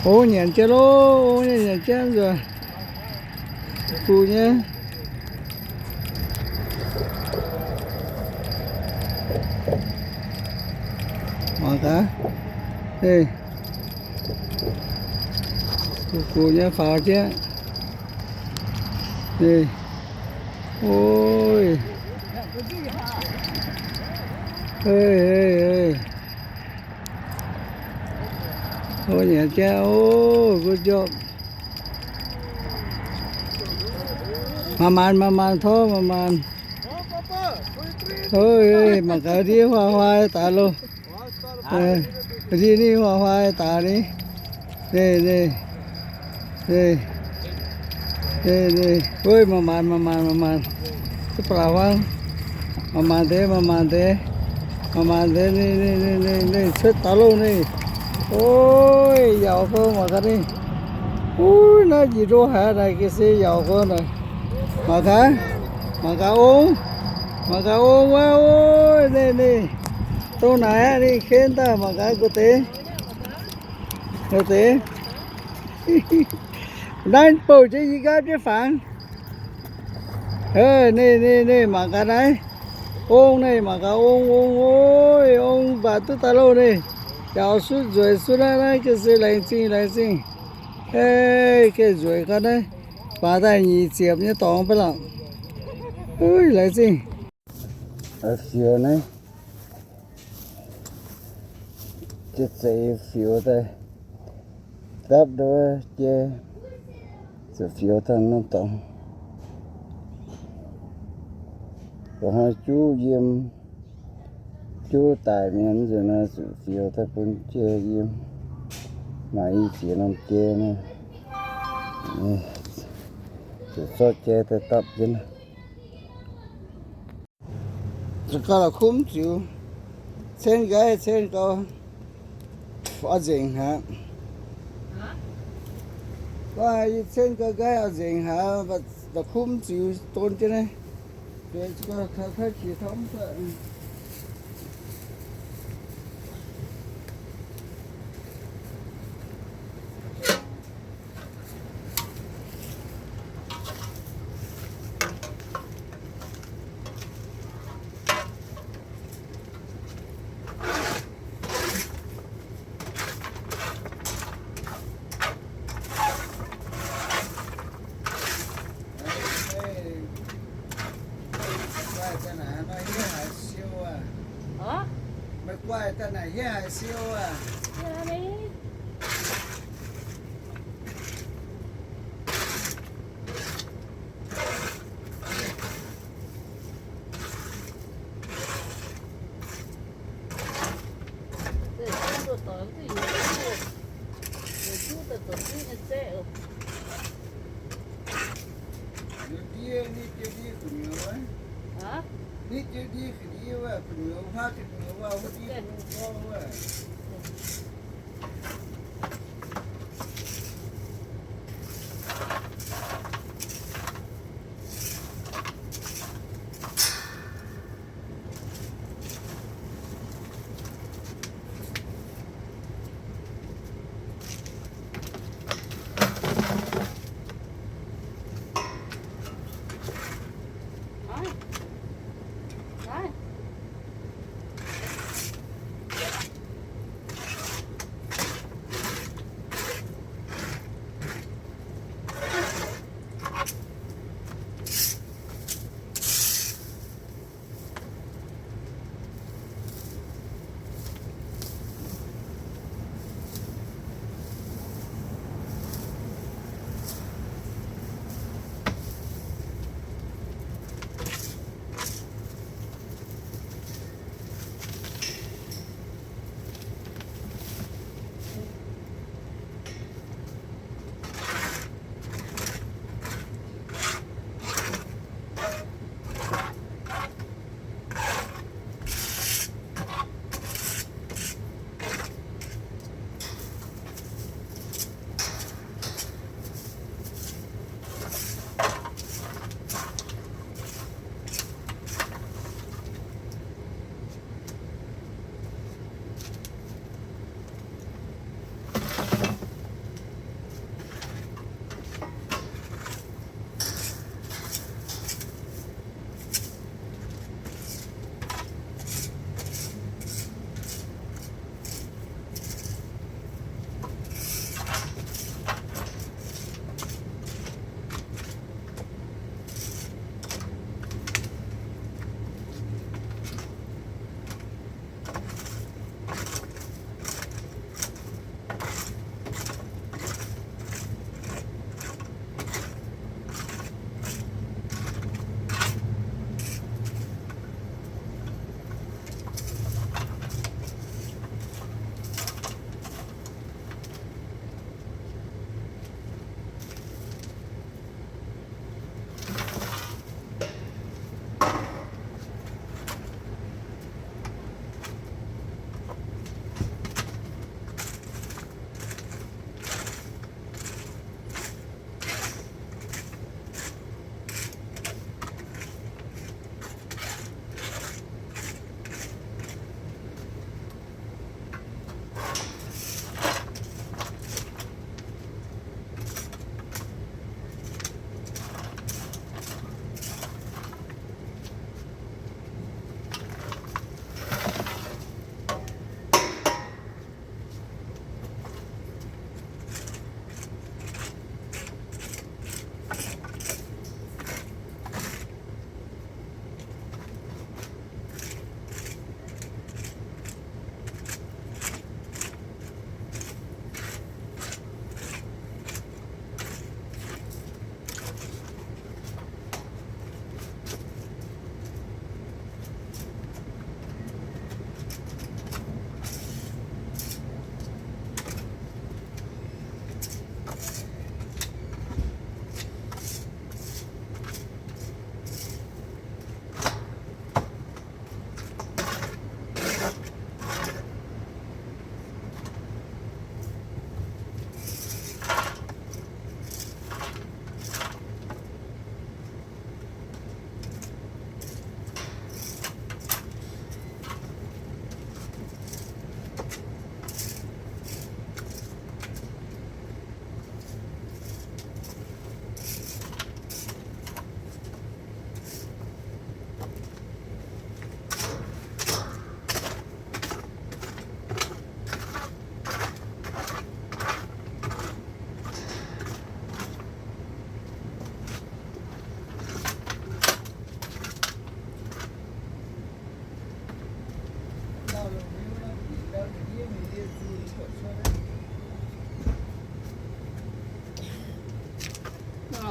Ô nhện chết lô, ô nhện chết rồi. Cù nhé. Mà cả. Đây. Cù nhé phá chứ. Đây. Ôi. Ê. Ôi nhẹ cha, ôi good job. Maman thôi maman. Ôi mà cả đi hoa ta luôn. Đi hoa ta đi. Đây. Ôi maman. Cái prawang. Maman thế. Đây chết ta luôn đi. Ôi giàu cơ mà cả đi. Ui nó gì đó hả này cái xe giàu cơ này. Mà cả ôm quá ôi đây tôi này đi khen ta mà cả cô té đang bầu chứ gì cả chứ phản nè mà cả đấy ôm này mà cả ôm bà tôi ta lâu này chào suốt rồi suốt đấy cái xe lại xin ê cái rồi cái đấy bà đây nhị chiệp như tỏng phải làm ôi lại gì ở phía này chết dây phiếu đây đáp đó chứ sự phiếu thân nó tổng và hai chú diêm chú tài miễn rồi nó sự phiếu ta cũng chơi diêm mà ý chỉ làm chơi nè sự so chơi ta tập chứ nè rồi cả là khum chịu trên câu ở rừng hả có trên cái gai ở rừng hả và khum chịu tôn chứ này rồi có khai chỉ thống thôi quay tên này với hai siêu à đi chơi đi cái gì vậy, phần nhiều hoa thì nhiều vào cái gì cũng ngon vậy.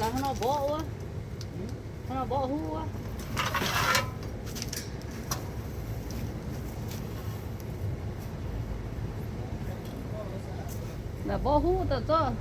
cả nó bỏ á, nó bỏ hú á, là bỏ hú tao cho.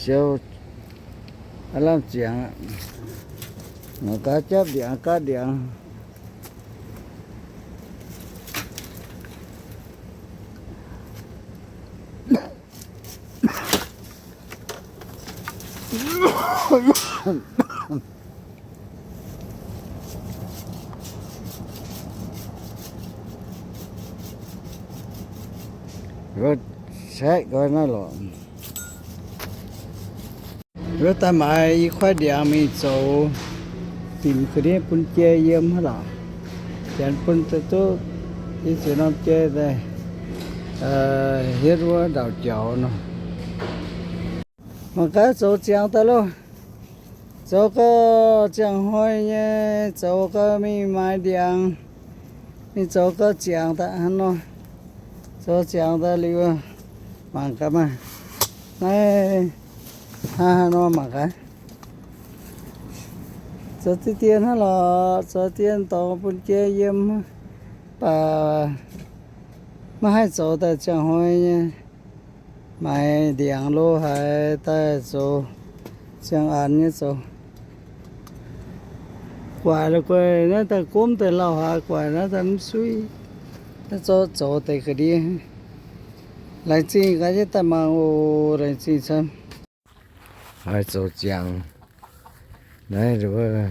siêu làm chuyện nó cá chép điện cá điện rồi sẽ coi nó lộn rồi ta mày khoai điện mình chỗ tìm cái đấy bún chè yếm hết rồi chén bún tự tu đi chỗ nó chè đây hết quá đào chảo nó mà cái chỗ chàng ta luôn chỗ có chàng hoài nhé chỗ có mình mai điện mình chỗ có chàng ta hắn nó chỗ chàng ta liu mà cái mà này ha nó mà cái chỗ tiền nó là chỗ tiền tàu bún chè yếm và mà hai chỗ ta chàng hoài nhé mai điện lô hay ta chỗ chẳng ăn như chỗ quả là quay nó ta cốm ta lao hạ quả nó ta suy nó cho tay cái đi lại chi cái ta mang ô lại chi xem hai chỗ chẳng này rồi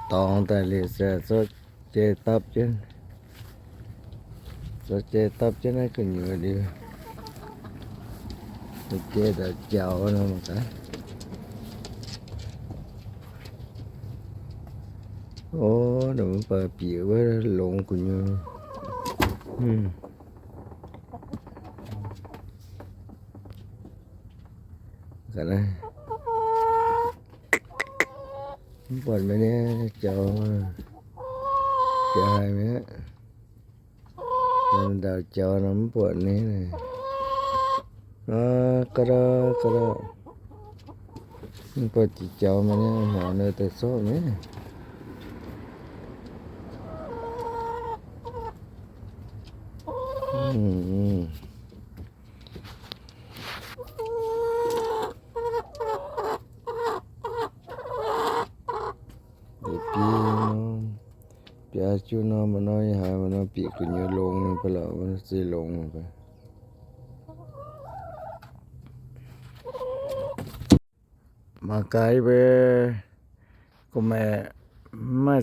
tòng ta liệt sẽ cho chơi tập chứ cho chơi tập chứ này cứ nhiều đi tôi chơi đã chào nó một cái ô đừng bà biểu với lộn của nhau cái này còn mấy này chào hai mấy còn đào chào nó buồn này nó cái đó có chỉ chào mà nó họ nơi tới số nhé để chú nó mà nói hả mà nó bị cái nhiều lông phải là nó sẽ lông phải mà cái về của mẹ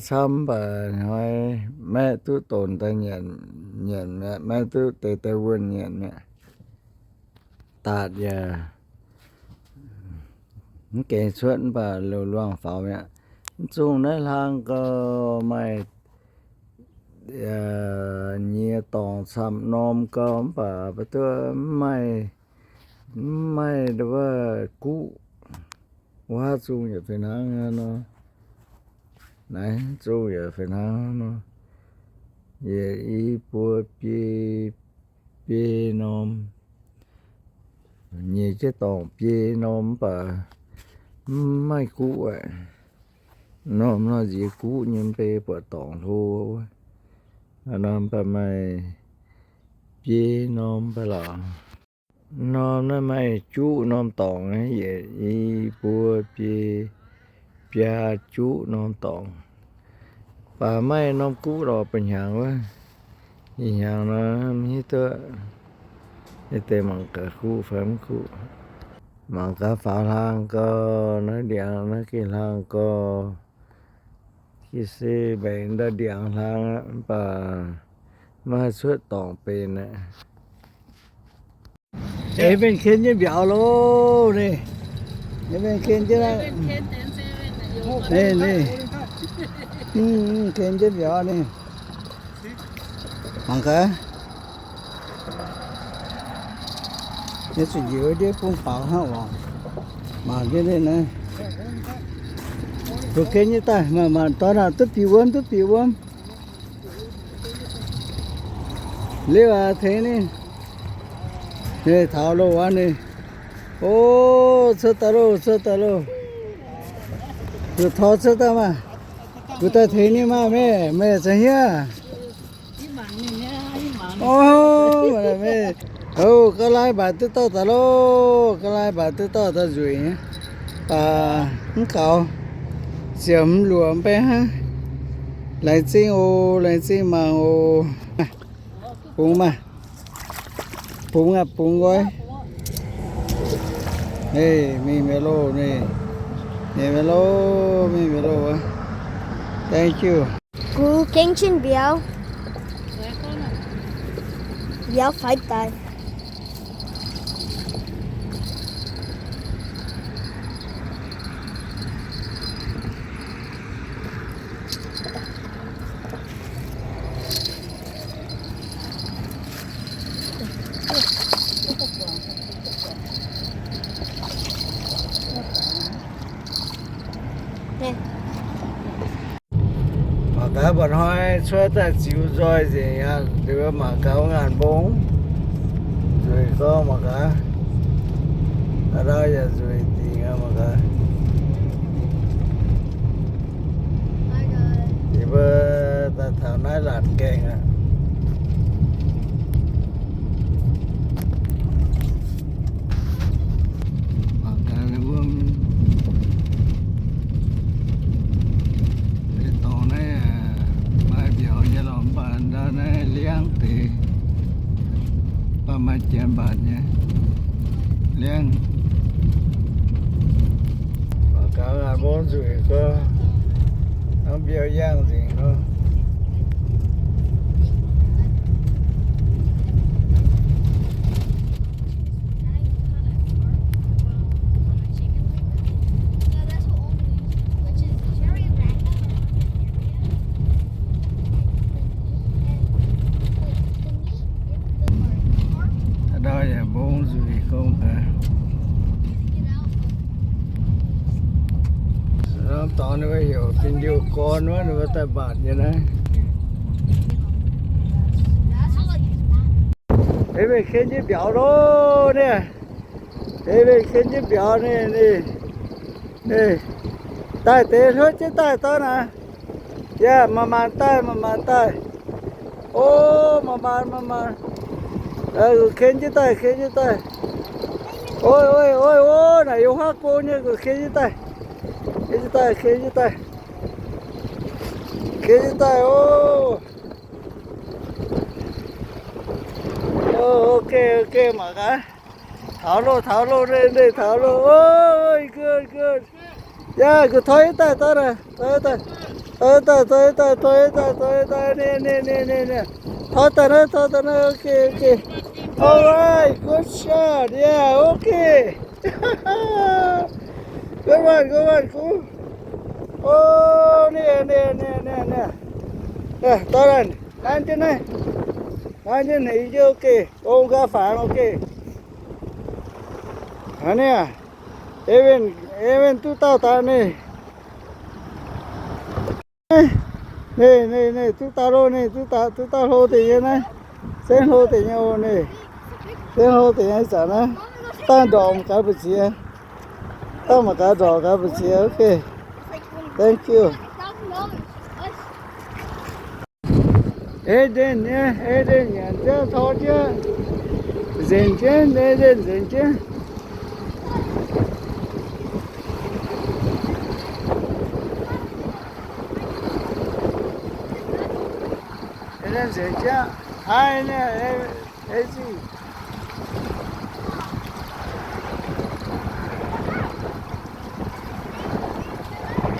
xăm bà nói mẹ tu tồn ta nhận mẹ tu tê tê vườn nhận mẹ tạt giờ kẻ xuân và lưu loang pháo mẹ chung đấy lang có mày nhiều tòng xăm nom cơm và tôi mày đó cũ quá chung giờ phải nó này chung giờ phải nó về ý bùa bia nom nhiều cái tòng bia nom và mai cũ vậy nó gì cũ nhưng bê bữa tòng thôi nom bà mày bia nom bà lọ nom nó mày chú nom tòng ấy vậy ý bùa bia chú nom tòng bà mày nom cũ rồi bình hàng quá bình hàng nó như tớ để tê bằng cả khu phám khu mà cả phá lang cơ nó điện nó kia lang cơ khi xe bệnh đã điện lang và mà suốt tổng bên này ấy bên khen như biểu lô này ấy bên khen chứ này này này khen chứ biểu này bằng cái nó chỉ dưới đi cũng pháo hả mà cái này này rồi khen như ta mà tao là tức bị uống liệu à thế này này tháo lô anh này ô sơ ta lô rồi tháo sơ ta mà người ta thế này mà mẹ sao nhá ô mà mẹ ô cái lai bà tự tao ta lô cái lai bà tự tao ta rồi nhá không cậu xiêm luồng bé ha lại xin mà ô bún mà bún gói đây mbiaux mbiaux thank you Cú kinh chân biểu biểu phải tay nè mà cá bọn hỏi xuôi ta chịu rồi gì à đưa mà cáo ngàn bốn rồi có mà cá ở đó giờ rồi tiền mà cá thì bữa ta thảo nói lạt kèn à mà cá nó bơm cái tổ này mai biểu như là bạn đó này liang thì mà chém bạn nhé liang mà cá ngàn bốn rồi có không biểu giang gì đâu ở đây là bốn rồi không phải nó to nó phải hiểu tình yêu con nó phải tay bạn như này thế về khen như biểu đó nè thế về khen như biểu này nè tay té thôi chứ tay to nè yeah mà màn tay ô mà màn khen như tay ôi này yêu hát cô như khen như tay ô ok mà cả tháo lô đây tháo lô ôi good yeah cứ thôi tay nè thôi tay nè thôi tay nè ok alright good shot yeah okay good one cool oh nè to lên lên trên này chứ ok ôm ra phản ok hả nè even tu tao ta nè nè tu tao lô nè tu tao lô thì như này sen lô thì nhau nè sen lô thì như sao nè tan đỏ một cái bự gì tao mà cái đỏ cái bự gì ok thank you Eden nhận chứ thôi chứ dền chứ Eden dền chứ Eden dền chứ ai nè gì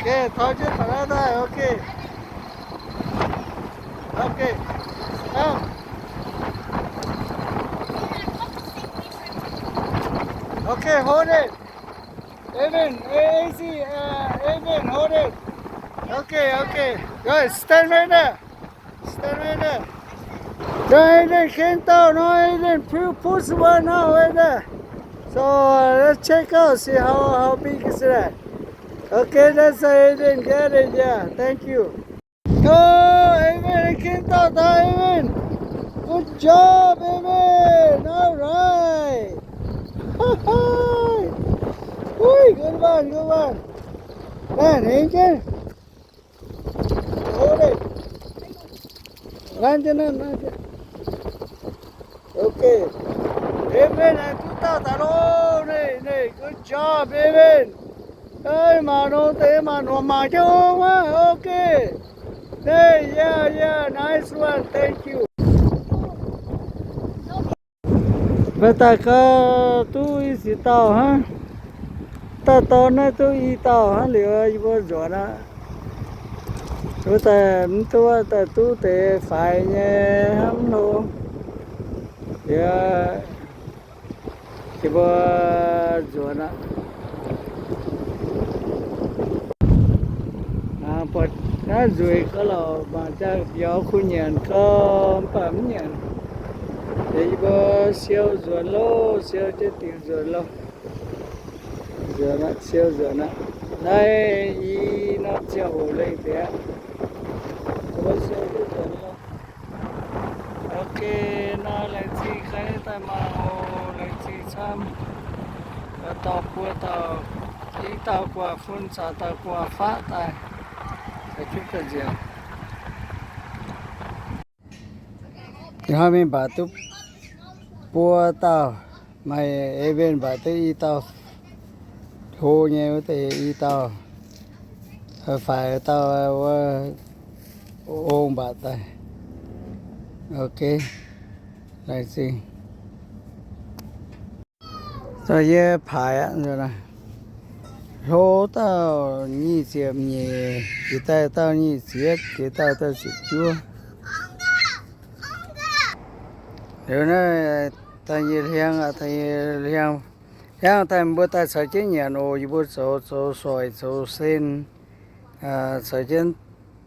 OK thôi chứ phải ra thôi OK OK không OK hold it Evan easy Evan hold it OK OK rồi stand right there rồi Aiden khen tao nó Aiden push one now right there so let's check out see how big is that Okay, that's Aiden. Get it, yeah. Thank you. Oh, Aiden, I can't talk, Aiden. Good job, Aiden. All right. Ui, good one. Man, Aiden. Hold it. Run, Okay. Aiden, I put out that. Oh, good job, Aiden. Ê mà nó thế mà chứ không á ok đây yeah nice one thank you bây giờ có tôi xí tàu ha ta tàu này tôi y tàu ha liệu gì bao giờ đó tôi tôi để phải nhé hâm luôn yeah chỉ bao giờ đó bật nó rồi có là bạn cha gió khu nhận có phẩm nhận để bơ siêu rồi lô siêu chết tiền rồi lô giờ nó siêu rồi nó đây y nó siêu hồ lên thế có siêu rồi lô ok nó lại chi cái tay mà hồ lại chi xăm tàu qua tàu ý tàu qua phun xả tàu qua phát tay chút cái gì thì hai bên bà tụp bùa tao mày ở bên bà tụi y tao hồ nhiều thì y tao phải tao ôm bà tay ok lại gì rồi giờ phải rồi này hồ tao nhị chiếm nhị chỉ tay tao nhị chiết chỉ tay tao chỉ chua rồi nó tao nhị liang tao bữa tao sợ chết nhà nô như bữa số sỏi số sen sợ chết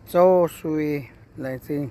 số suy lại gì